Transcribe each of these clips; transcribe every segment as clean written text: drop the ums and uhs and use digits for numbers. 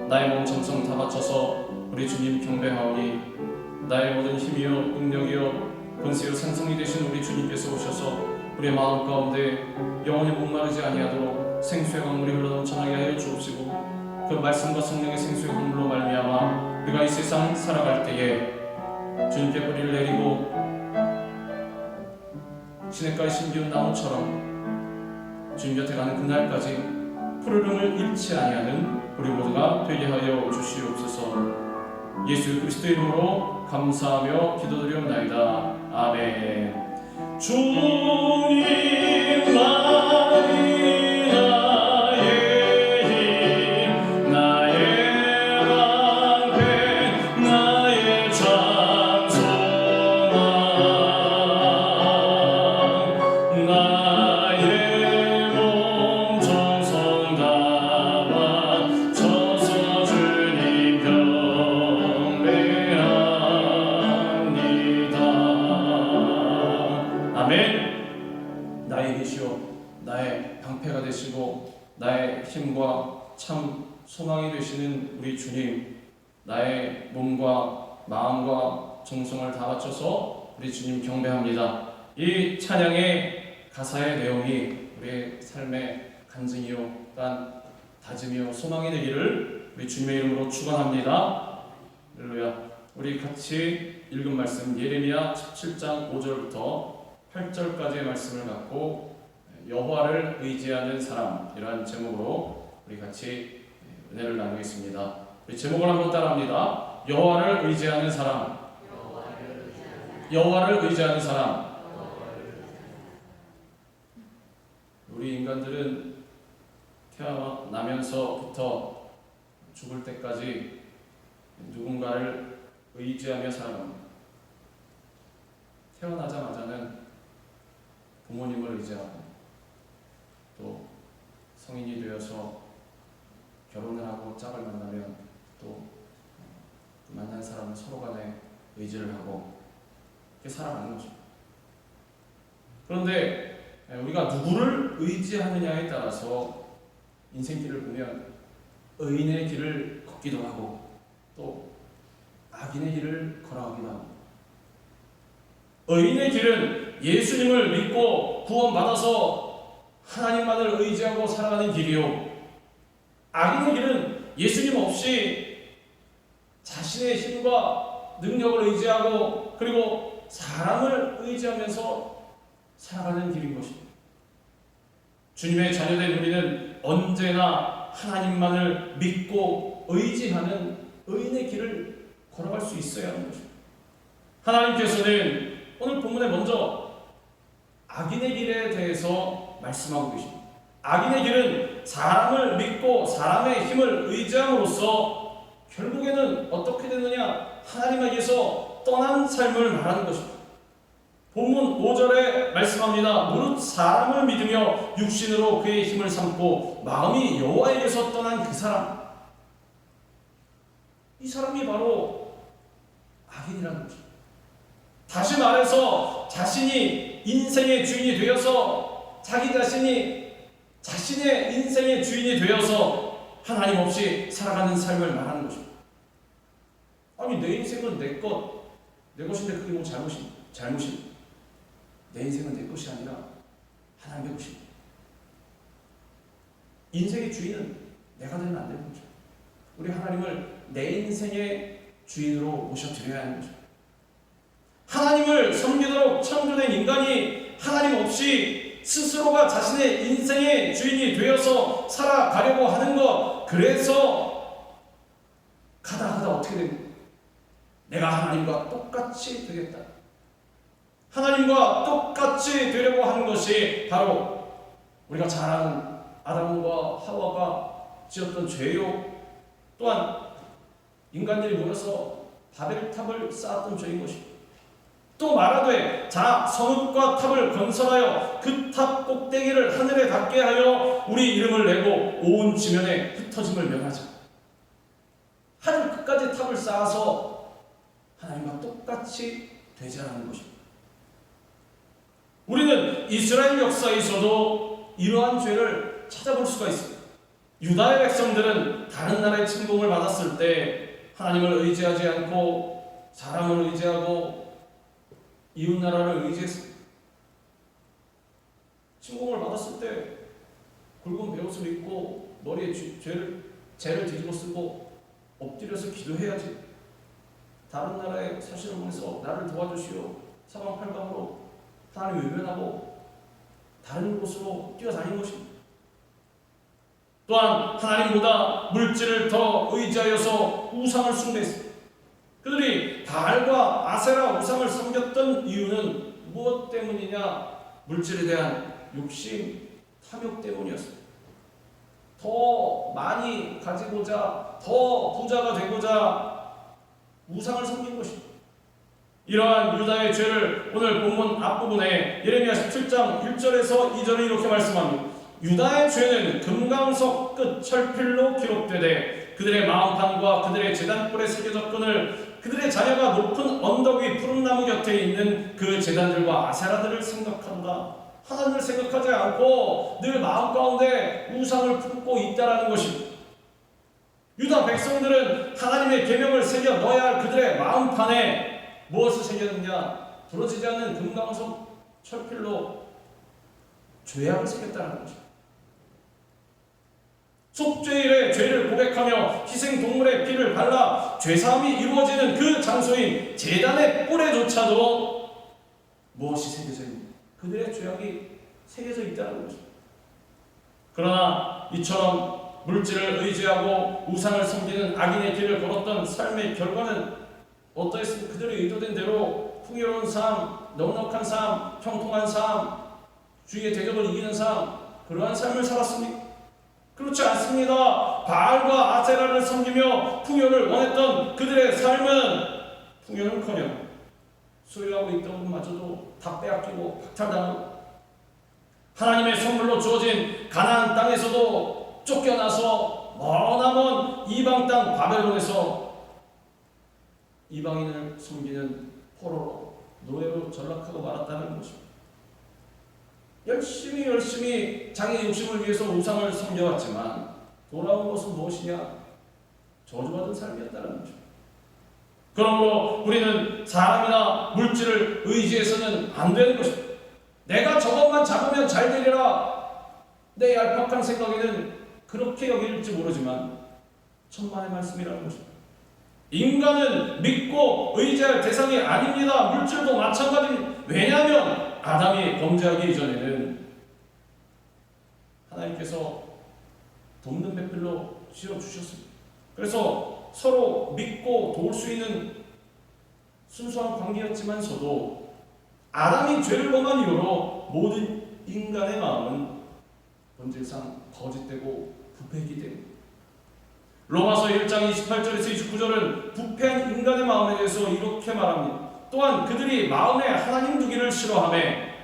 나의 몸 정성 다 바쳐서 우리 주님 경배하오니 나의 모든 힘이요 능력이요 권세요 생성이 되신 우리 주님께서 오셔서 우리의 마음 가운데 영원히 목마르지 아니하도록 생수의 강물이 흘러넘쳐나게 하여 주옵시고 그 말씀과 성령의 생수의 강물로 말미암아 우리가 이 세상 살아갈 때에 주님께 뿌리를 내리고 시냇가의 신기운 나무처럼 주님 곁에 가는 그날까지 푸르름을 잃지 아니하는 우리 모두가 되게 하여 주시옵소서. 예수 그리스도의 이름으로 감사하며 기도드리옵나이다. 아멘. 주님만이 나의 힘과 참 소망이 되시는 우리 주님, 나의 몸과 마음과 정성을 다 바쳐서 우리 주님 경배합니다. 이 찬양의 가사의 내용이 우리의 삶의 간증이요 단 다짐이요 소망이 되기를 우리 주님의 이름으로 축원합니다. 할렐루야. 우리 같이 읽은 말씀 예레미야 17장 5절부터 8절까지의 말씀을 갖고 여호와를 의지하는 사람이라는 제목으로 우리 같이 은혜를 나누겠습니다. 우리 제목을 한번 따라합니다. 여호와를 의지하는 사람. 여호와를 의지하는 사람. 우리 인간들은 태어나면서부터 죽을 때까지 누군가를 의지하며 살아갑니다. 태어나자마자는 부모님을 의지하고 또 성인이 되어서 결혼을 하고 짝을 만나면 또 만난 사람은 서로 간에 의지를 하고 이렇게 살아가는 거죠. 그런데 우리가 누구를 의지하느냐에 따라서 인생길을 보면 의인의 길을 걷기도 하고 또 악인의 길을 걸어가기도 합니다. 의인의 길은 예수님을 믿고 구원받아서 하나님만을 의지하고 살아가는 길이요, 악인의 길은 예수님 없이 자신의 힘과 능력을 의지하고 그리고 사람을 의지하면서 살아가는 길인 것입니다. 주님의 자녀된 우리는 언제나 하나님만을 믿고 의지하는 의인의 길을 걸어갈 수 있어야 하는 것입니다. 하나님께서는 오늘 본문에 먼저 악인의 길에 대해서 말씀하고 계십니다. 악인의 길은 사람을 믿고 사람의 힘을 의지함으로써 결국에는 어떻게 되느냐, 하나님에게서 떠난 삶을 말하는 것입니다. 본문 5절에 말씀합니다. 무릇 사람을 믿으며 육신으로 그의 힘을 삼고 마음이 여호와에게서 떠난 그 사람, 이 사람이 바로 악인이라는 것입니다. 다시 말해서 자신이 인생의 주인이 되어서 자기 자신이 자신의 인생의 주인이 되어서 하나님 없이 살아가는 삶을 말하는 것입니다. 아니 내 인생은 내 것인데 그게 뭐 잘못입니다. 내 인생은 내 것이 아니라 하나님의 것입니다. 인생의 주인은 내가 되면 안 되는 거죠. 우리 하나님을 내 인생의 주인으로 모셔드려야 하는 거죠. 하나님을 섬기도록 창조된 인간이 하나님 없이 스스로가 자신의 인생의 주인이 되어서 살아가려고 하는 것, 그래서 가다 어떻게 됩니까? 내가 하나님과 똑같이 되겠다. 하나님과 똑같이 되려고 하는 것이 바로 우리가 잘 아는 아담과 하와가 지었던 죄요, 또한 인간들이 모여서 바벨탑을 쌓았던 죄인 것입니다. 또 말하되 자 성읍과 탑을 건설하여 그 탑 꼭대기를 하늘에 닿게 하여 우리 이름을 내고 온 지면에 흩어짐을 면하자. 하늘 끝까지 탑을 쌓아서 하나님과 똑같이 되자라는 것입니다. 우리는 이스라엘 역사에서도 이러한 죄를 찾아볼 수가 있습니다. 유다의 백성들은 다른 나라의 침공을 받았을 때 하나님을 의지하지 않고 사람을 의지하고 이웃 나라를 의지했습니다. 침공을 받았을 때 굵은 베옷을 입고 머리에 재를 뒤집어 쓰고 엎드려서 기도해야지. 다른 나라에 사신을 보내서 나를 도와주시오. 사방팔방으로 하나님 외면하고 다른 곳으로 뛰어다닌 것입니다. 또한 하나님보다 물질을 더 의지하여서 우상을 숭배했습니다. 그들이 바알과 아세라 우상을 섬겼던 이유는 무엇 때문이냐? 물질에 대한 욕심, 탐욕 때문이었습니다. 더 많이 가지고자, 더 부자가 되고자 우상을 섬긴 것입니다. 이러한 유다의 죄를 오늘 본문 앞부분에 예레미야 17장 1절에서 2절에 이렇게 말씀합니다. 유다의 죄는 금강석 끝 철필로 기록되되 그들의 마음판과 그들의 제단불에 새겨졌거늘 그들의 자녀가 높은 언덕 위 푸른 나무 곁에 있는 그 제단들과 아세라들을 생각한다. 하나님을 생각하지 않고 늘 마음 가운데 우상을 품고 있다라는 것입니다. 유다 백성들은 하나님의 계명을 새겨 넣어야 할 그들의 마음판에 무엇을 새겼느냐? 부러지지 않는 금강석 철필로 죄악을 새겼다는 것입니다. 속죄일에 죄를 고백하며 희생동물의 피를 발라 죄사함이 이루어지는 그 장소인 제단의 뿔에조차도 무엇이 새겨져 있는가? 그들의 죄악이 새겨져 있다는 것입니다. 그러나 이처럼 물질을 의지하고 우상을 섬기는 악인의 길을 걸었던 삶의 결과는 어떠했습니까? 그들의 의도된 대로 풍요로운 삶, 넉넉한 삶, 형통한 삶, 주위의 대적을 이기는 삶, 그러한 삶을 살았습니까? 그렇지 않습니다. 바알과 아세라를 섬기며 풍요를 원했던 그들의 삶은 풍요는커녕 소유하고 있던 것마저도 다 빼앗기고 박탈당하고 하나님의 선물로 주어진 가나안 땅에서도 쫓겨나서 머나먼 이방 땅 바벨론에서 이방인을 섬기는 포로로 노예로 전락하고 말았다는 것입니다. 열심히 자기 욕심을 위해서 우상을 섬겨왔지만 돌아온 것은 무엇이냐? 저주받은 삶이었다는 것입니다. 그러므로 우리는 사람이나 물질을 의지해서는 안 되는 것입니다. 내가 저것만 잡으면 잘 되리라. 내 얄팍한 생각에는 그렇게 여길지 모르지만 천만의 말씀이라는 것입니다. 인간은 믿고 의지할 대상이 아닙니다. 물질도 마찬가지입니다. 왜냐하면 아담이 범죄하기 이전에는 하나님께서 돕는 배필로 씌워주셨습니다. 그래서 서로 믿고 도울 수 있는 순수한 관계였지만서도 아담이 죄를 범한 이후로 모든 인간의 마음은 본질상 거짓되고 부패이기 때문입니다. 로마서 1장 28절에서 29절은 부패한 인간의 마음에 대해서 이렇게 말합니다. 또한 그들이 마음에 하나님 두기를 싫어하며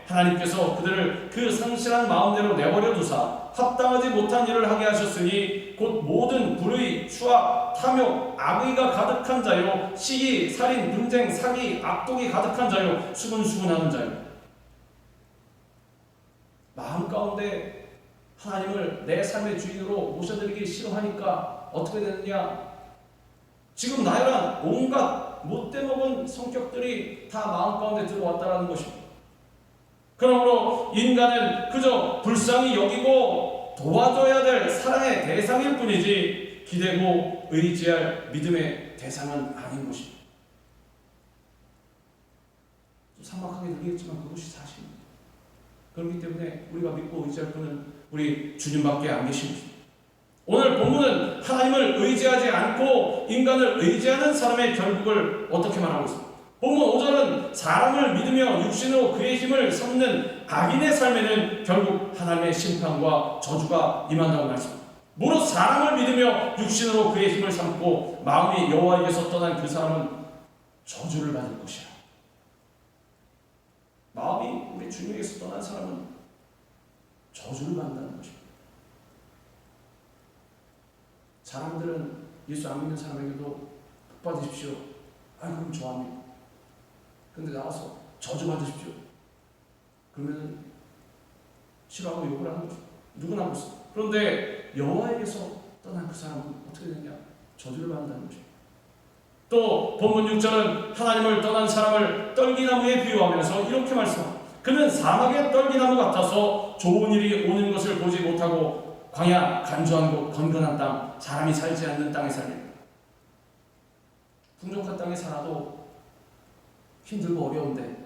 하나님께서 그들을 그 상실한 마음대로 내버려 두사 합당하지 못한 일을 하게 하셨으니 곧 모든 불의, 추악, 탐욕, 악의가 가득한 자요 시기, 살인, 분쟁, 사기, 악독이 가득한 자요 수군수군하는 자요. 마음 가운데 하나님을 내 삶의 주인으로 모셔드리기 싫어하니까 어떻게 되느냐? 지금 나열한 온갖 못돼먹은 성격들이 다 마음 가운데 들어왔다는 것입니다. 그러므로 인간은 그저 불쌍히 여기고 도와줘야 될 사랑의 대상일 뿐이지 기대고 의지할 믿음의 대상은 아닌 것입니다. 좀 삭막하게 들리겠지만 그것이 사실입니다. 그렇기 때문에 우리가 믿고 의지할 분은 우리 주님밖에 안 계신 것입니다. 오늘 본문은 하나님을 의지하지 않고 인간을 의지하는 사람의 결국을 어떻게 말하고 있습니다. 본문 5절은 사람을 믿으며 육신으로 그의 힘을 삼는 악인의 삶에는 결국 하나님의 심판과 저주가 임한다고 말씀합니다. 무릇 사람을 믿으며 육신으로 그의 힘을 삼고 마음이 여호와에게서 떠난 그 사람은 저주를 받을 것이라. 마음이 우리 주님에게서 떠난 사람은 저주를 받는다는 것입니다. 사람들은 예수 안 믿는 사람에게도 복 받으십시오. 그럼 좋아합니다. 근데 나와서 저주 받으십시오. 그러면 싫어하고 욕을 하는 거죠. 누구나 그렇습니다. 그런데 여호와에게서 떠난 그 사람은 어떻게 되냐? 저주를 받는다는 거죠. 또 본문 6절은 하나님을 떠난 사람을 떨기나무에 비유하면서 이렇게 말씀합니다. 그는 사막의 떨기나무 같아서 좋은 일이 오는 것을 보지 못하고 광야, 간주한 곳, 건건한 땅, 사람이 살지 않는 땅에 살립니다. 풍족한 땅에 살아도 힘들고 어려운데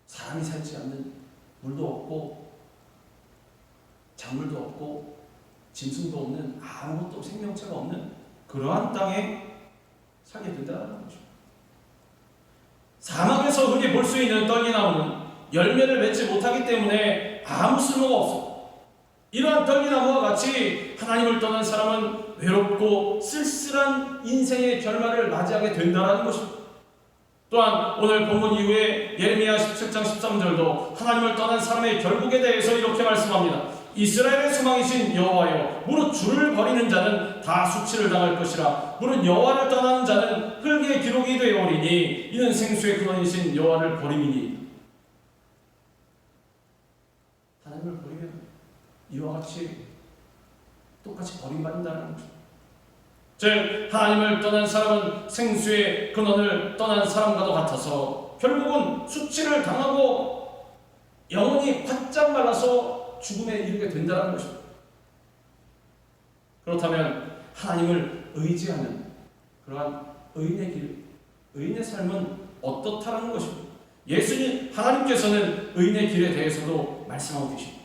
사람이 살지 않는 물도 없고 작물도 없고 짐승도 없는 아무것도 생명체가 없는 그러한 땅에 살게 된다는 거죠. 사막에서 흔히 볼 수 있는 떨기나무는 열매를 맺지 못하기 때문에 아무 쓸모가 없어. 이러한 떨기나무와 같이 하나님을 떠난 사람은 외롭고 쓸쓸한 인생의 결말을 맞이하게 된다는 것입니다. 또한 오늘 본문 이후에 예레미야 17장 13절도 하나님을 떠난 사람의 결국에 대해서 이렇게 말씀합니다. 이스라엘의 소망이신 여호와여, 무릇 주를 버리는 자는 다 수치를 당할 것이라. 무릇 여호와를 떠나는 자는 흙의 기록이 되어오리니 이는 생수의 근원이신 여호와를 버림이니. 하나님을 버리면 이와 같이 똑같이 버림받는다는 거죠. 즉 하나님을 떠난 사람은 생수의 근원을 떠난 사람과도 같아서 결국은 수치를 당하고 영혼이 바짝 말라서 죽음에 이르게 된다는 것입니다. 그렇다면 하나님을 의지하는 그러한 의인의 길, 의인의 삶은 어떻다는 것입니다. 예수님 하나님께서는 의인의 길에 대해서도 말씀하고 계십니다.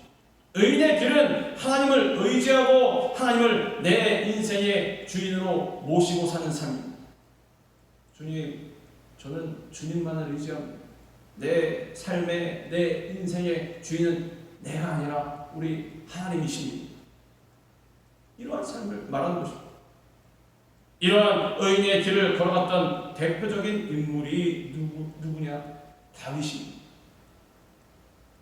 의인의 길은 하나님을 의지하고 하나님을 내 인생의 주인으로 모시고 사는 삶입니다. 주님, 저는 주님만을 의지합니다. 내 삶의, 내 인생의 주인은 내가 아니라 우리 하나님이십니다. 이러한 삶을 말하는 것입니다. 이러한 의인의 길을 걸어갔던 대표적인 인물이 누구냐? 다윗입니다.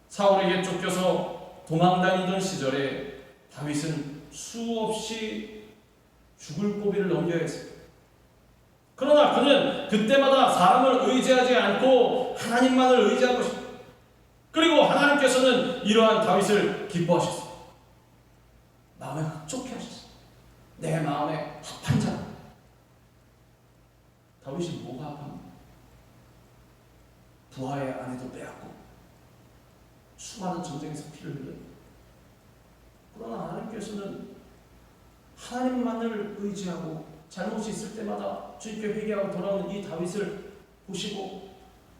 사울에게 쫓겨서 도망다니던 시절에 다윗은 수없이 죽을 고비를 넘겨야 했습니다. 그러나 그는 그때마다 사람을 의지하지 않고 하나님만을 의지한 것입니다. 그리고 하나님께서는 이러한 다윗을 기뻐하셨습니다. 마음에 흡족해 하셨습니다. 내 마음에 합한 자. 다윗이 뭐가 합합니까? 부하의 아내도 빼앗고 수많은 전쟁에서 피를 흘려요. 그러나 하나님께서는 하나님만을 의지하고 잘못이 있을 때마다 주님께 회개하고 돌아오는 이 다윗을 보시고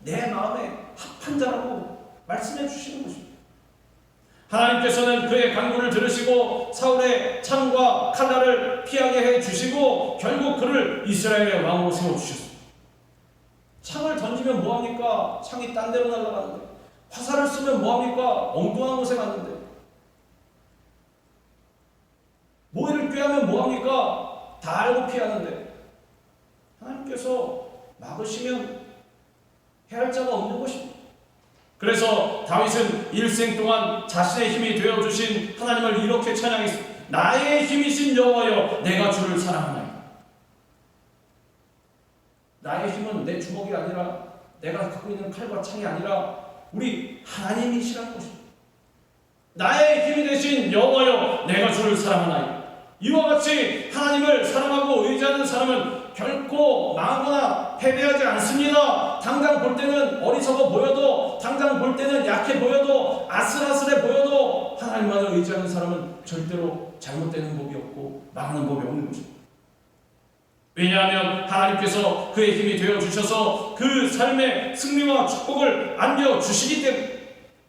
내 마음에 합한 자라고 말씀해 주시는 것입니다. 하나님께서는 그의 간구를 들으시고 사울의 창과 칼날을 피하게 해 주시고 결국 그를 이스라엘의 왕으로 세워주셨습니다. 창을 던지면 뭐합니까? 창이 딴 데로 날아가는데, 화살을 쏘면 뭐합니까? 엉뚱한 곳에 갔는데, 모이를 꾀하면 뭐합니까? 다 알고 피하는데, 하나님께서 막으시면 해할 자가 없는 것입니다. 그래서 다윗은 일생 동안 자신의 힘이 되어주신 하나님을 이렇게 찬양했습니다. 나의 힘이신 여호와여, 내가 주를 사랑하나이다. 나의 힘은 내 주먹이 아니라 내가 갖고 있는 칼과 창이 아니라 우리 하나님이시라는 것입니다. 나의 힘이 되신 여호와여, 내가 주를 사랑하나이다. 이와 같이 하나님을 사랑하고 의지하는 사람은 결코 망하거나 패배하지 않습니다. 당장 볼 때는 어리석어 보여도, 당장 볼 때는 약해 보여도, 아슬아슬해 보여도 하나님만을 의지하는 사람은 절대로 잘못되는 법이 없고 망하는 법이 없는 것입니다. 왜냐하면 하나님께서 그의 힘이 되어주셔서 그 삶의 승리와 축복을 안겨주시기 때문에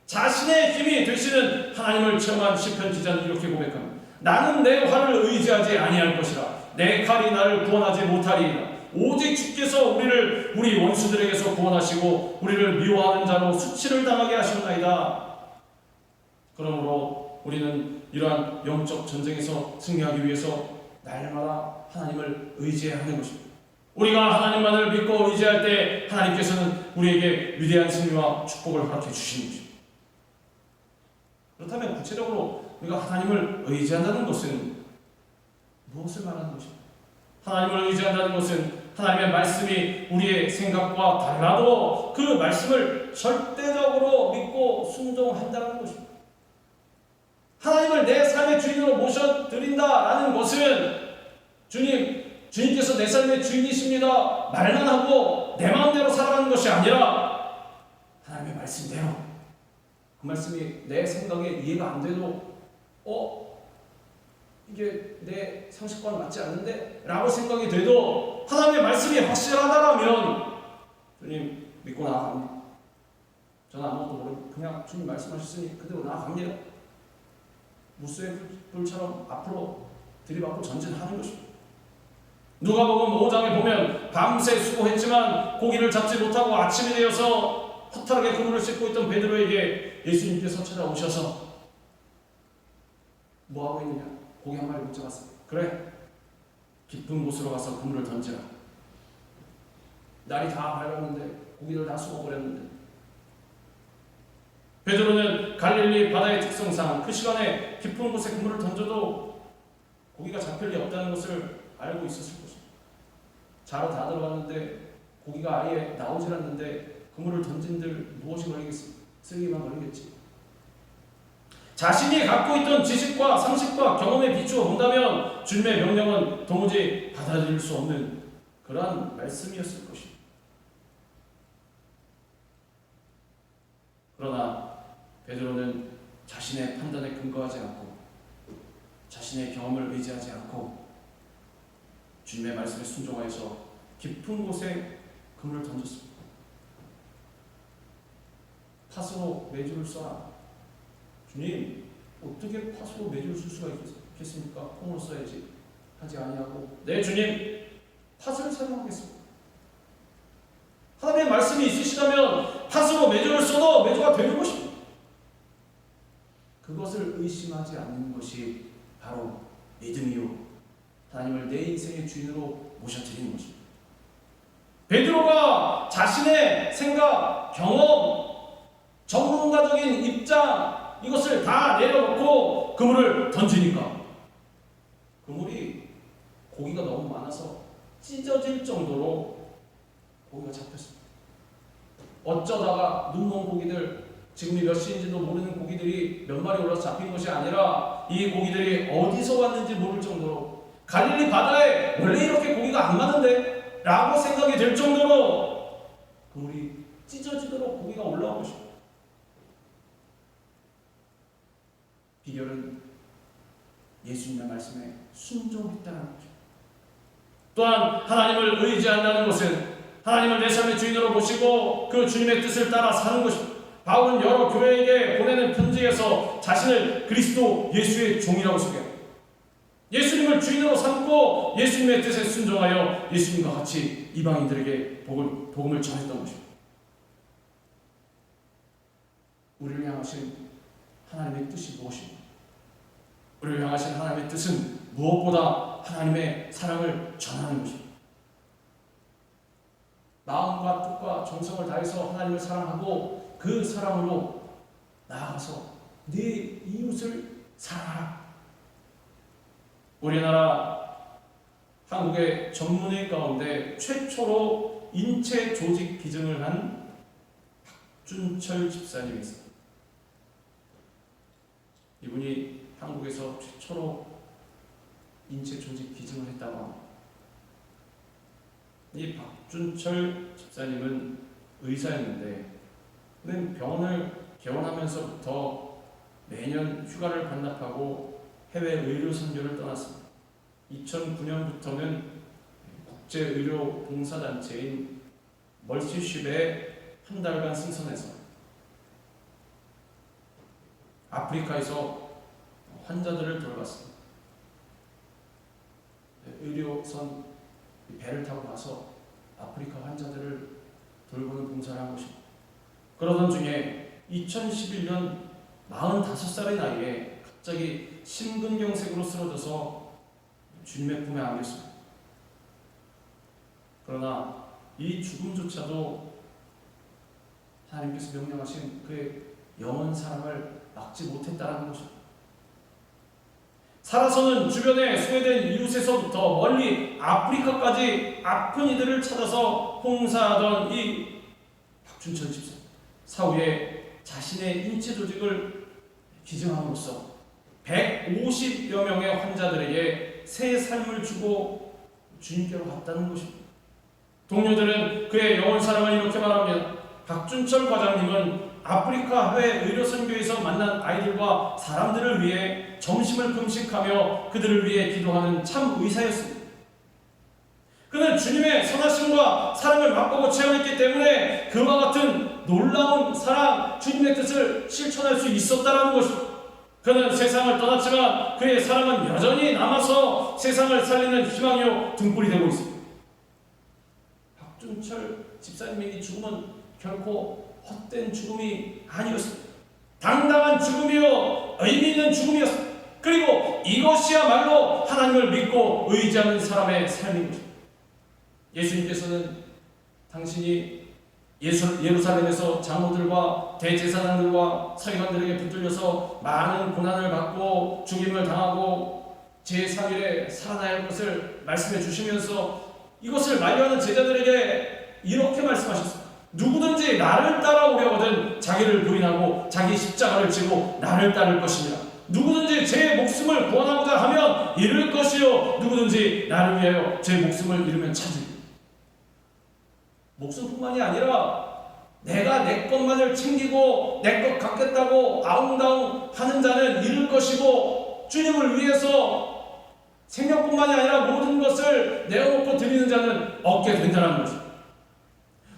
자신의 힘이 되시는 하나님을 체험한 시편 기자는 이렇게 고백합니다. 나는 내 활을 의지하지 아니할 것이라. 내 칼이 나를 구원하지 못하리이다. 오직 주께서 우리를 우리 원수들에게서 구원하시고 우리를 미워하는 자로 수치를 당하게 하셨나이다. 그러므로 우리는 이러한 영적 전쟁에서 승리하기 위해서 날마다 하나님을 의지해야 하는 것입니다. 우리가 하나님만을 믿고 의지할 때 하나님께서는 우리에게 위대한 승리와 축복을 허락해 주시는 것입니다. 그렇다면 구체적으로 우리가 하나님을 의지한다는 것은 무엇을 말하는 것입니까? 하나님을 의지한다는 것은 하나님의 말씀이 우리의 생각과 달라도 그 말씀을 절대적으로 믿고 순종한다는 것입니다. 하나님을 내 삶의 주인으로 모셔드린다라는 것은 주님께서 내 삶의 주인이십니다 말만 하고 내 마음대로 살아가는 것이 아니라 하나님의 말씀대로, 그 말씀이 내 생각에 이해가 안 돼도 이게 내 상식과는 맞지 않는데 라고 생각이 돼도 하나님의 말씀이 확실하다라면 주님 믿고 나아갑니다. 저는 아무것도 모르고 그냥 주님 말씀하셨으니 그대로 나아갑니다. 무수의 불처럼 앞으로 들이받고 전진하는 것입니다. 누가복음 5장에 보면 밤새 수고했지만 고기를 잡지 못하고 아침이 되어서 허탈하게 그물을 씻고 있던 베드로에게 예수님께서 찾아오셔서 뭐하고 있느냐? 고기 한 마리 못 잡았어. 그래, 깊은 곳으로 가서 그물을 던지라. 날이 다 밝았는데 고기를 다 쏘아버렸는데. 베드로는 갈릴리 바다의 특성상 그 시간에 깊은 곳에 그물을 던져도 고기가 잡힐 리 없다는 것을 알고 있었을 것입니다. 자로 다 들어갔는데 고기가 아예 나오질 않는데 그물을 던진들 무엇이 걸리겠습니까? 쓰레기만 걸리겠지. 자신이 갖고 있던 지식과 상식과 경험에 비추어 본다면 주님의 명령은 도무지 받아들일 수 없는 그러한 말씀이었을 것입니다. 그러나 베드로는 자신의 판단에 근거하지 않고 자신의 경험을 의지하지 않고 주님의 말씀에 순종하여서 깊은 곳에 그물을 던졌습니다. 팥으로 메주를 써라. 주님, 어떻게 팥으로 메주를 쓸 수가 있겠습니까? 콩으로 써야지. 하지 아니하고 네 주님, 팥을 사용하겠습니다. 하나님의 말씀이 있으시다면 팥으로 메주를 써도 메주가 되는 것입니다. 그것을 의심하지 않는 것이 바로 믿음이요 하나님을 내 인생의 주인으로 모셔드리는 것입니다. 베드로가 자신의 생각, 경험, 전문가적인 입장 이것을 다 내려놓고 그물을 던지니까 그물이 고기가 너무 많아서 찢어질 정도로 고기가 잡혔습니다. 어쩌다가 눈먼 고기들, 지금이 몇 시인지도 모르는 고기들이 몇 마리 올라서 잡힌 것이 아니라 이 고기들이 어디서 왔는지 모를 정도로 갈릴리 바다에 원래 이렇게 고기가 안 많은데? 라고 생각이 될 정도로 그물이 찢어지도록 고기가 올라온 것입니다. 비결은 예수님의 말씀에 순종했다는 거죠. 또한 하나님을 의지한다는 것은 하나님을 내 삶의 주인으로 모시고 그 주님의 뜻을 따라 사는 것입니다. 바울은 여러 교회에게 보내는 편지에서 자신을 그리스도 예수의 종이라고 소개합니다. 예수님을 주인으로 삼고 예수님의 뜻에 순종하여 예수님과 같이 이방인들에게 복음을 전했던 것입니다. 우리를 향하신 하나님의 뜻이 무엇입니까? 우리를 향하신 하나님의 뜻은 무엇보다 하나님의 사랑을 전하는 것입니다. 마음과 뜻과 정성을 다해서 하나님을 사랑하고 그 사랑으로 나아가서 네 이웃을 사랑하라. 우리나라 한국의 전문의 가운데 최초로 인체 조직 기증을 한 박준철 집사님이 있습니다. 이분이 한국에서 최초로 인체 조직 기증을 했다고 합니다. 이 박준철 집사님은 의사였는데 병원을 개원하면서부터 매년 휴가를 반납하고 해외 의료 선교를 떠났습니다. 2009년부터는 국제의료 봉사단체인 멀티쉽에 한 달간 승선해서 아프리카에서 환자들을 돌봤습니다. 의료선 배를 타고 가서 아프리카 환자들을 돌보는 봉사를 한 것입니다. 그러던 중에 2011년 45살의 나이에 갑자기 심근경색으로 쓰러져서 주님의 품에 안겼습니다. 그러나 이 죽음조차도 하나님께서 명령하신 그의 영원 사랑을 막지 못했다는 것입니다. 살아서는 주변에 소외된 이웃에서부터 멀리 아프리카까지 아픈 이들을 찾아서 봉사하던 이 박준철 집사, 사후에 자신의 인체 조직을 기증함으로써 150여 명의 환자들에게 새 삶을 주고 주님께로 갔다는 것입니다. 동료들은 그의 영원 사랑을 이렇게 말합니다. 박준철 과장님은 아프리카 해외 의료선교에서 만난 아이들과 사람들을 위해 점심을 금식하며 그들을 위해 기도하는 참 의사였습니다. 그는 주님의 선하심과 사랑을 맛보고 체험했기 때문에 그와 같은 놀라운 사랑, 주님의 뜻을 실천할 수 있었다는 것입니다. 그는 세상을 떠났지만 그의 사랑은 여전히 남아서 세상을 살리는 희망이요 등불이 되고 있습니다. 박준철 집사님의 이 죽음은 결코 헛된 죽음이 아니었습니다. 당당한 죽음이요 의미 있는 죽음이었습니다. 그리고 이것이야말로 하나님을 믿고 의지하는 사람의 삶인 것입니다. 예수님께서는 당신이 예루살렘에서 장로들과 대제사장들과 서기관들에게 붙들려서 많은 고난을 받고 죽임을 당하고 제3일에 살아나야 할 것을 말씀해 주시면서 이것을 만류하는 제자들에게 이렇게 말씀하셨습니다. 누구든지 나를 따라오려거든 자기를 부인하고 자기 십자가를 지고 나를 따를 것이니라. 누구든지 제 목숨을 구원하고자 하면 잃을 것이요 누구든지 나를 위하여 제 목숨을 잃으면 찾으리. 목숨뿐만이 아니라 내가 내 것만을 챙기고 내 것 갖겠다고 아웅다웅 하는 자는 잃을 것이고 주님을 위해서 생명뿐만이 아니라 모든 것을 내어놓고 드리는 자는 얻게 된다는 것입니다.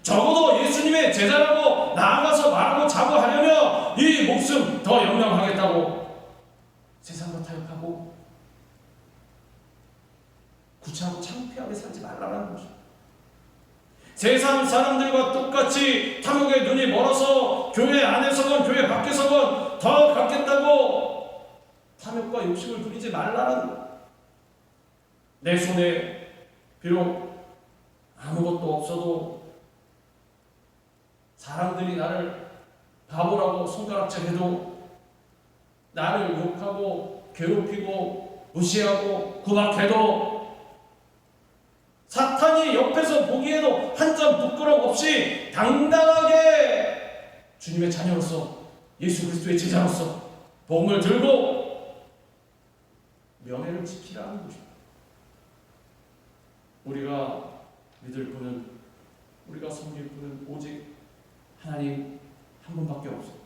적어도 예수님의 제자라고 나아가서 말하고 자부하려면 이 목숨 더 영영하겠다고 세상과 타협하고 구차하고 창피하게 살지 말라는 것입니다. 세상 사람들과 똑같이 탐욕의 눈이 멀어서 교회 안에서건 교회 밖에서건 더 갖겠다고 탐욕과 욕심을 부리지 말라는 것. 내 손에 비록 아무것도 없어도 사람들이 나를 바보라고 손가락질해도 나를 욕하고 괴롭히고 무시하고 구박해도 사탄이 옆에서 보기에도 한 점 부끄럼 없이 당당하게 주님의 자녀로서 예수 그리스도의 제자로서 복음을 들고 명예를 지키라는 것입니다. 우리가 믿을 분은, 우리가 섬길 분은 오직 하나님 한 분밖에 없습니다.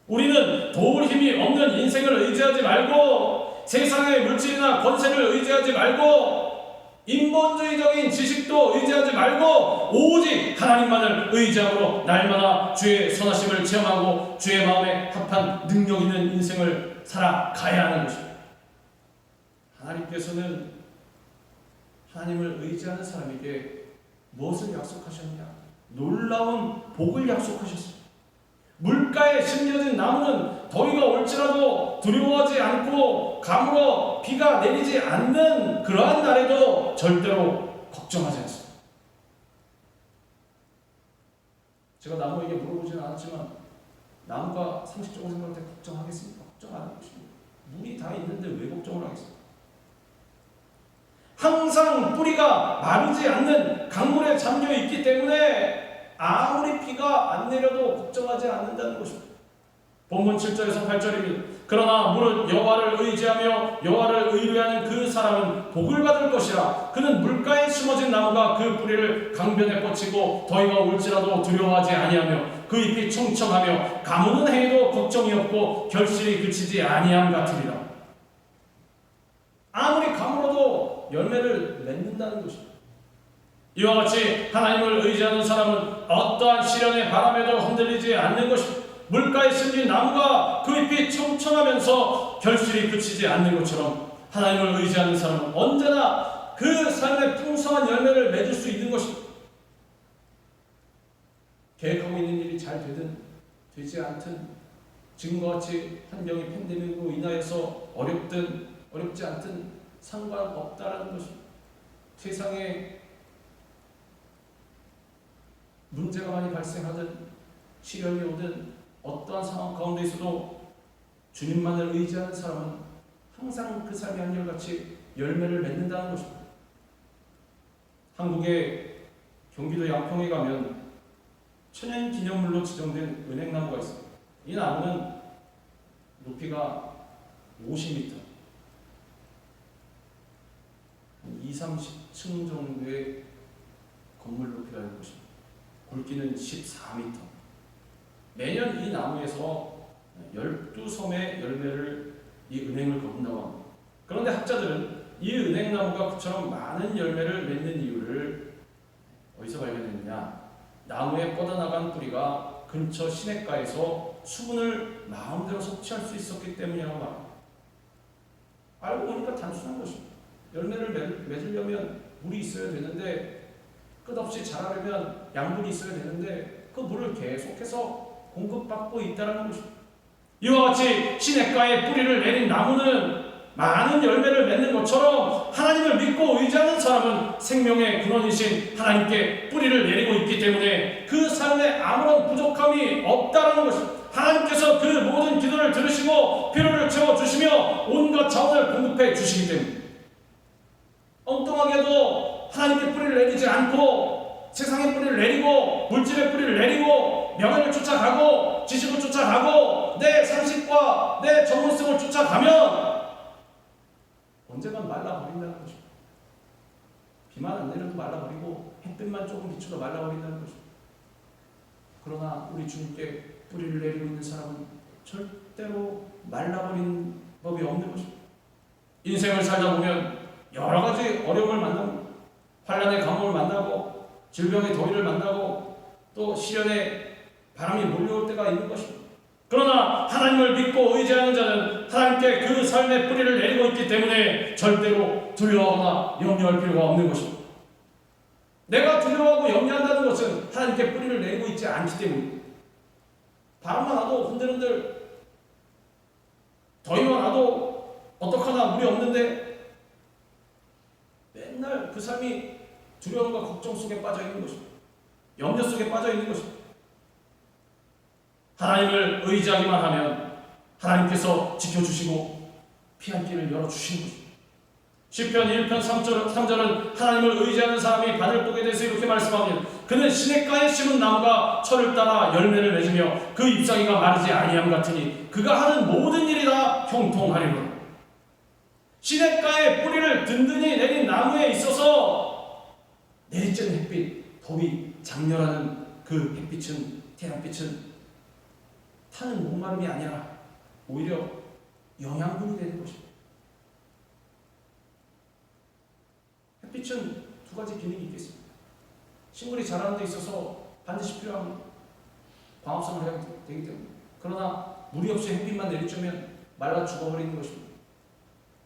우리는 도울 힘이 없는 인생을 의지하지 말고 세상의 물질이나 권세를 의지하지 말고 인본주의적인 지식도 의지하지 말고 오직 하나님만을 의지함으로 날마다 주의 선하심을 체험하고 주의 마음에 합한 능력 있는 인생을 살아가야 하는 것입니다. 하나님께서는 하나님을 의지하는 사람에게 무엇을 약속하셨냐? 놀라운 복을 약속하셨습니다. 물가에 심겨진 나무는 더위가 올지라도 두려워하지 않고 가물어 비가 내리지 않는 그러한 날에도 절대로 걱정하지 않습니다. 제가 나무에게 물어보지는 않았지만 나무가 상식적으로 생각할 때 걱정하겠습니까? 걱정 안 하고 있습니다. 물이 다 있는데 왜 걱정을 하겠습니까? 항상 뿌리가 마르지 않는 강물에 잠겨 있기 때문에 아무리 비가 안 내려도 걱정하지 않는다는 것입니다. 본문 7절에서 8절입니다. 그러나 무릇 여호와를 의지하며 여호와를 의뢰하는 그 사람은 복을 받을 것이라. 그는 물가에 심어진 나무가 그 뿌리를 강변에 뻗치고 더위가 올지라도 두려워하지 아니하며 그 잎이 청청하며 가무는 해에도 걱정이 없고 결실이 그치지 아니함 같으리라. 아무리 가물어도 열매를 맺는다는 것입니다. 이와 같이 하나님을 의지하는 사람은 어떠한 시련의 바람에도 흔들리지 않는 것입니다. 물가에 심긴 나무가 그 잎이 청청하면서 결실이 그치지 않는 것처럼 하나님을 의지하는 사람은 언제나 그 삶의 풍성한 열매를 맺을 수 있는 것입니다. 계획하고 있는 일이 잘 되든 되지 않든, 지금과 같이 환경이 팬데믹으로 인하여서 어렵든 어렵지 않든 상관없다라는 것입니다. 세상에 문제가 많이 발생하든 시련이 오든 어떠한 상황 가운데 있어도 주님만을 의지하는 사람은 항상 그 삶이 한결같이 열매를 맺는다는 것입니다. 한국의 경기도 양평에 가면 천연기념물로 지정된 은행나무가 있습니다. 이 나무는 높이가 50m, 20-30층 정도의 건물 높이라는 것입니다. 굵기는 14m. 매년 이 나무에서 12섬의 열매를 이 은행을 거둔다고 합니다. 그런데 학자들은 이 은행나무가 그처럼 많은 열매를 맺는 이유를 어디서 발견했느냐? 나무에 뻗어나간 뿌리가 근처 시냇가에서 수분을 마음대로 섭취할 수 있었기 때문이라고 말합니다. 알고 보니까 단순한 것입니다. 열매를 맺으려면 물이 있어야 되는데, 끝없이 자라려면 양분이 있어야 되는데 그 물을 계속해서 공급받고 있다는 것입니다. 이와 같이 시냇가에 뿌리를 내린 나무는 많은 열매를 맺는 것처럼 하나님을 믿고 의지하는 사람은 생명의 근원이신 하나님께 뿌리를 내리고 있기 때문에 그 삶에 아무런 부족함이 없다는 것입니다. 하나님께서 그 모든 기도를 들으시고 필요를 채워주시며 온갖 자원을 공급해 주시기 때문에 엉뚱하게도 하나님께 뿌리를 내리지 않고 세상에 뿌리를 내리고 물질의 뿌리를 내리고 명예를 쫓아가고 지식을 쫓아가고 내 상식과 내 전문성을 쫓아가면 언젠간 말라버린다는 것입니다. 비만 안 내려도 말라버리고 햇빛만 조금 비춰도 말라버린다는 것입니다. 그러나 우리 주님께 뿌리를 내리고 있는 사람은 절대로 말라버린 법이 없는 것입니다. 인생을 살다 보면 여러 가지 어려움을 만나고 환난의 감옥을 만나고 질병의 더위를 만나고 또 시련의 바람이 몰려올 때가 있는 것입니다. 그러나 하나님을 믿고 의지하는 자는 하나님께 그 삶의 뿌리를 내리고 있기 때문에 절대로 두려워하거나 염려할 필요가 없는 것입니다. 내가 두려워하고 염려한다는 것은 하나님께 뿌리를 내리고 있지 않기 때문입니다. 바람만 와도 흔들흔들, 더위만 와도 어떡하나 물이 없는데 맨날 그 삶이 두려움과 걱정 속에 빠져 있는 것입니다. 염려 속에 빠져 있는 것입니다. 하나님을 의지하기만 하면 하나님께서 지켜주시고 피할 길을 열어주시는 것입니다. 시편 1편 3절은 하나님을 의지하는 사람이 바늘 보게 돼서 이렇게 말씀합니다. 그는 시냇가에 심은 나무가 철을 따라 열매를 맺으며 그 잎사귀가 마르지 아니함 같으니 그가 하는 모든 일이 다 형통하리로라. 시냇가에 뿌리를 든든히 내린 나무에 있어서 내리쬐는 햇빛, 더위, 장렬하는 그 햇빛은, 태양빛은 타는 목마름이 아니라 오히려 영양분이 되는 것입니다. 햇빛은 두 가지 기능이 있겠습니다. 식물이 자라는 데 있어서 반드시 필요한 광합성을 해야 되기 때문에. 그러나 물이 없이 햇빛만 내리쬐면 말라 죽어버리는 것입니다.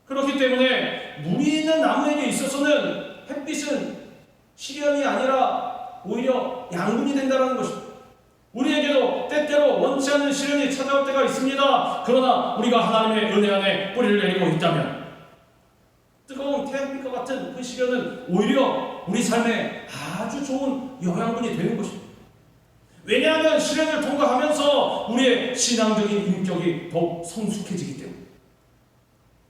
그렇기 때문에 물이 있는 나무에게 있어서는 햇빛은 시련이 아니라 오히려 양분이 된다는 것입니다. 우리에게도 때때로 원치 않는 시련이 찾아올 때가 있습니다. 그러나 우리가 하나님의 은혜 안에 뿌리를 내리고 있다면 뜨거운 태양빛과 같은 그 시련은 오히려 우리 삶에 아주 좋은 영양분이 되는 것입니다. 왜냐하면 시련을 통과하면서 우리의 신앙적인 인격이 더욱 성숙해지기 때문에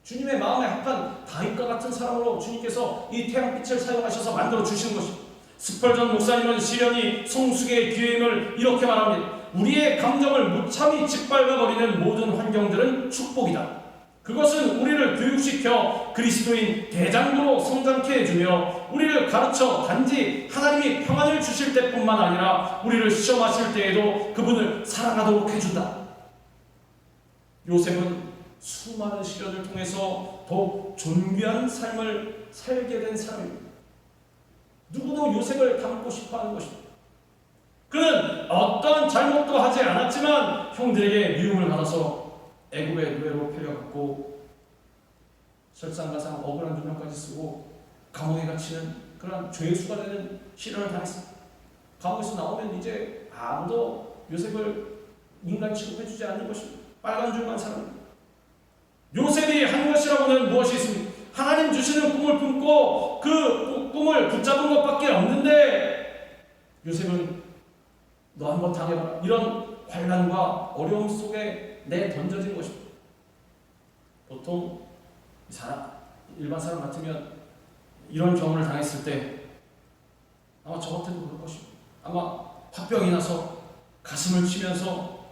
주님의 마음에 합한 다윗과 같은 사람으로 주님께서 이 태양빛을 사용하셔서 만들어 주시는 것입니다. 스펄전 목사님은 시련이 성숙의 기회임을 이렇게 말합니다. 우리의 감정을 무참히 짓밟아버리는 모든 환경들은 축복이다. 그것은 우리를 교육시켜 그리스도인 대장부로 성장케 해주며 우리를 가르쳐 단지 하나님이 평안을 주실 때뿐만 아니라 우리를 시험하실 때에도 그분을 사랑하도록 해준다. 요셉은 수많은 시련을 통해서 더욱 존귀한 삶을 살게 된 사람입니다. 누구도 요셉을 닮고 싶어하는 것입니다. 그는 어떠한 잘못도 하지 않았지만 형들에게 미움을 받아서 애굽의 노예로 팔려갔고 설상가상 억울한 누명까지 쓰고 감옥에 갇히는 그런 죄수가 되는 시련을 당했습니다. 감옥에서 나오면 이제 아무도 요셉을 인간 취급해주지 않는 것입니다. 빨간 줄만 사람입니다. 요셉이 한 것이라고는 무엇이 있습니까? 하나님 주시는 꿈을 품고 그 꿈을 붙잡은 것밖에 없는데 요셉은 너 한번 당해봐라. 이런 관란과 어려움 속에 내던져진 것입니다. 보통 일반 사람 같으면 이런 경우를 당했을 때 아마 저 같아도 그럴 것입니다. 아마 화병이 나서 가슴을 치면서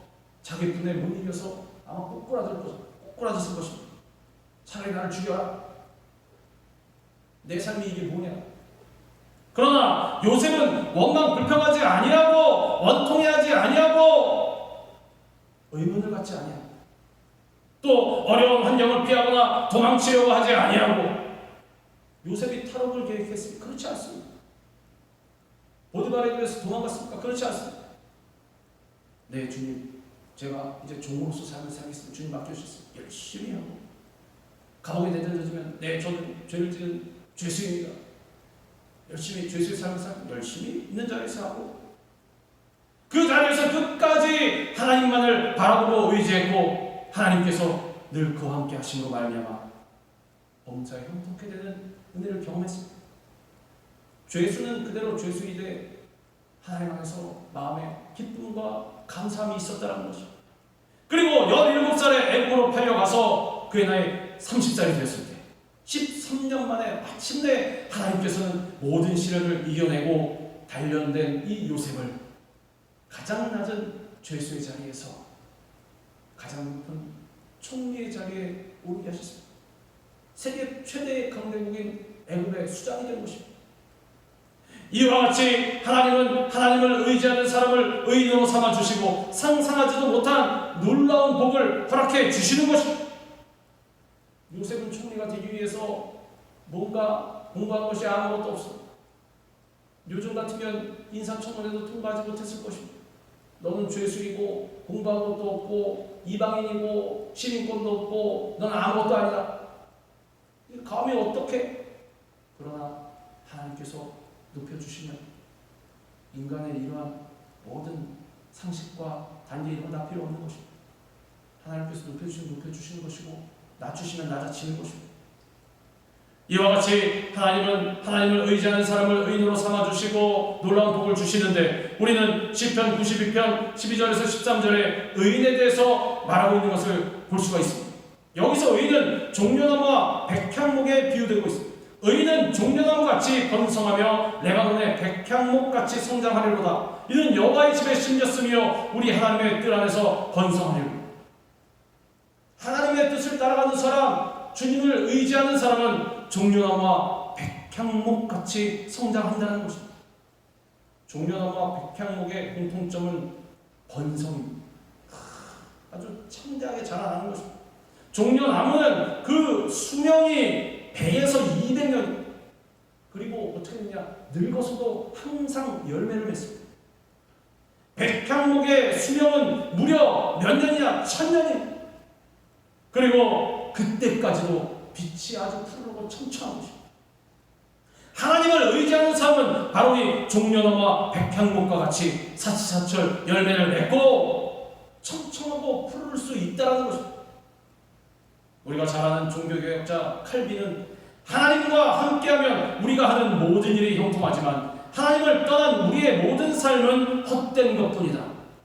자기 분에 못 이겨서 아마 꼬꾸라졌을 것입니다. 차라리 나를 죽여라. 내 삶이 이게 뭐냐. 그러나 요셉은 원망 불평하지 아니하고 원통해하지 아니하고 의문을 갖지 아니하고 또 어려운 환경을 피하거나 도망치려고 하지 아니하고 요셉이 탈옥을 계획했습니까? 그렇지 않습니다. 보디발에 대해서 도망갔습니까? 그렇지 않습니다. 네 주님, 제가 이제 종으로서 삶을 살겠습니다. 주님 맡겨주셨습니다. 열심히 하고 감옥에 내던져지면 네 저는 죄를 지은 죄수입니다. 열심히 죄수의 삶을 살고 열심히 있는 자리에서 하고 그 자리에서 끝까지 하나님만을 바라보고 의지했고 하나님께서 늘 그와 함께 하심으로 말미암아 범사에 형통케 되는 은혜를 경험했습니다. 죄수는 그대로 죄수이되 하나님 안에서 마음에 기쁨과 감사함이 있었다는 것입니다. 그리고 17살에 애굽으로 팔려가서 그의 나이 30살이 되었을 때 13년 만에 마침내 하나님께서는 모든 시련을 이겨내고 단련된 이 요셉을 가장 낮은 죄수의 자리에서 가장 높은 총리의 자리에 오르게 하셨습니다. 세계 최대의 강대국인 애굽의 수장이 된 것입니다. 이와 같이 하나님은 하나님을 의지하는 사람을 의인으로 삼아주시고 상상하지도 못한 놀라운 복을 허락해 주시는 것입니다. 요셉은 총리가 되기 위해서 뭔가 공부한 것이 아무것도 없어. 요즘 같으면 인사청문회도 통과하지 못했을 것입니다. 너는 죄수이고 공부한 것도 없고 이방인이고 시민권도 없고 넌 아무것도 아니다. 감히 어떻게? 그러나 하나님께서 높여주시면 인간의 이러한 모든 상식과 단계 이런 거 다 필요 없는 것입니다. 하나님께서 높여주시는 것이고 낮추시면 낮아지는 것입니다. 이와 같이 하나님은 하나님을 의지하는 사람을 의인으로 삼아주시고 놀라운 복을 주시는데 우리는 시편 92편 12절에서 13절에 의인에 대해서 말하고 있는 것을 볼 수가 있습니다. 여기서 의인은 종려나무와 백향목에 비유되고 있습니다. 의인은 종려나무같이 번성하며 레바논의 백향목같이 성장하리로다. 이는 여호와의 집에 심겼으며 우리 하나님의 뜰 안에서 번성하리로다. 하나님의 뜻을 따라가는 사람, 주님을 의지하는 사람은 종려나무와 백향목같이 성장한다는 것입니다. 종려나무와 백향목의 공통점은 번성입니다. 아주 창대하게 자라나는 것입니다. 종려나무는 그 수명이 100에서 200년 그리고 어떻게 되냐 늙어서도 항상 열매를 맺습니다. 백향목의 수명은 무려 몇 년이냐 1000년입니다. 그리고 그때까지도 빛이 아주 푸르고 청청한 것입니다. 하나님을 의지하는 사람은 바로 이 종려나무와 백향목과 같이 사치사철 열매를 맺고 청청하고 푸를 수 있다는 것입니다. 우리가 잘 아는 종교개혁자 칼빈은 하나님과 함께하면 우리가 하는 모든 일이 형통하지만 하나님을 떠난 우리의 모든 삶은 헛된 것뿐이다.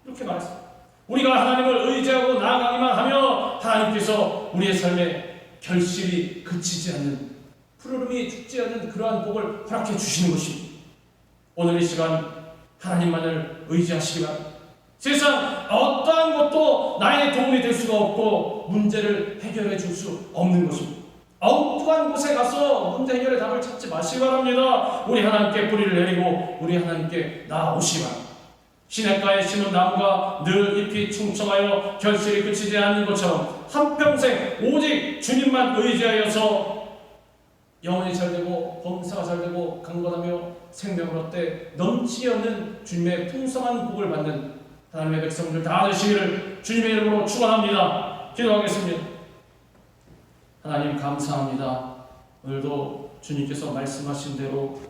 이렇게 말했습니다. 우리가 하나님을 의지하고 나아가기만 하며 하나님께서 우리의 삶에 결실이 그치지 않는 푸르름이 죽지 않는 그러한 복을 허락해 주시는 것입니다. 오늘 이 시간 하나님만을 의지하시기 바랍니다. 세상 어떠한 것도 나의 도움이 될 수가 없고 문제를 해결해 줄 수 없는 것입니다. 엉뚱한 곳에 가서 문제 해결의 답을 찾지 마시기 바랍니다. 우리 하나님께 뿌리를 내리고 우리 하나님께 나아오시기 바랍니다. 시냇가에 심은 나무가 늘 잎이 충청하여 결실이 그치지 않는 것처럼 한평생 오직 주님만 의지하여서 영혼이 잘되고 범사가 잘되고 강건하며 생명을 얻되 넘치게 얻는 주님의 풍성한 복을 받는 하나님의 백성들 다 되시기를 주님의 이름으로 축원합니다. 기도하겠습니다. 하나님 감사합니다. 오늘도 주님께서 말씀하신 대로